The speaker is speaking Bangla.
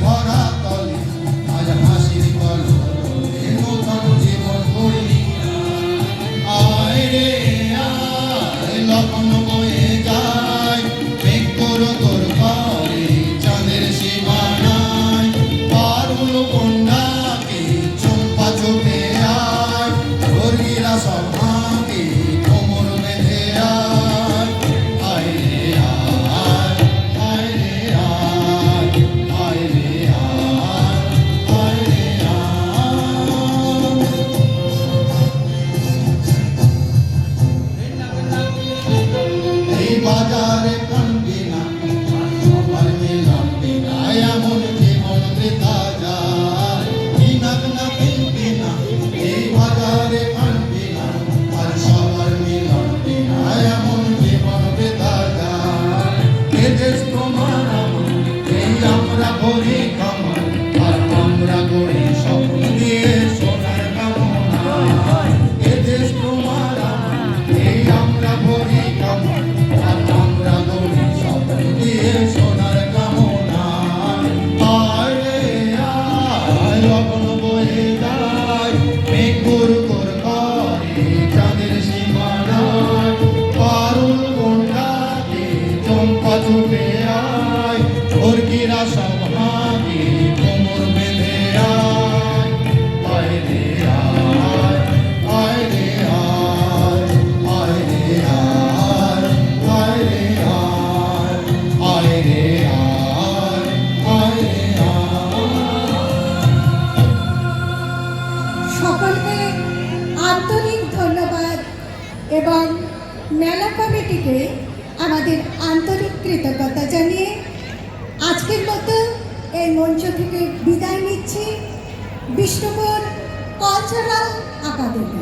ভরা তলে আজ হাসির কলরবে নতুন জীবন গড়ি। আয় রে আয় লগ্ন বয়ে যায় মেঘ তোর তোর করে চাঁদের সীমানায় পারুল কন্যাকে চম্পা চোখে আয় স্বর্গীরা সভাকে কোমর বেঁধে আয়। আয় রে আয় আয় রে আয় আয় রে আয় আয় রে আয়। এই বাজারে কান্দি না সবার মিলন বিনা এমন জীবন বৃথা যায়। কিনাক না কিনবি না এই বাজারে কান্দি না আর সবার মিলন বিনা এমন জীবন বৃথা যায়। এ দেশ তোমার আমার এই আমরা ভরি কামনা আর আমরা গড়ি স্বপ্ন দিয়ে সোনার কামনা। এ দেশ তোমার আমার এই আমরা ভরি কামনা আর আমরা গড়ি স্বপ্ন দিয়ে সোনার কামনা। আয় রে আয় লগ্ন বয়ে যায় মেঘ ঘুর ঘুর করে চাঁদের সীমানায় পারুল কন্যাকে চম্পা চুপে আয় স্বর্গীরা সভাকে কোমর বেঁধে আয়। আয় রে আয় আয় রে আয় আয় রে আয় আয় রে আয় আয় রে আয় আয় রে আয়। সকলকে আন্তরিক ধন্যবাদ এবং মেলা কমিটিকে আমাদের আন্তরিক কৃতজ্ঞতা জানিয়ে আজকের মতো এই মঞ্চ থেকে বিদায় নিচ্ছি বিষ্ণুপুর কালচারাল একাডেমি।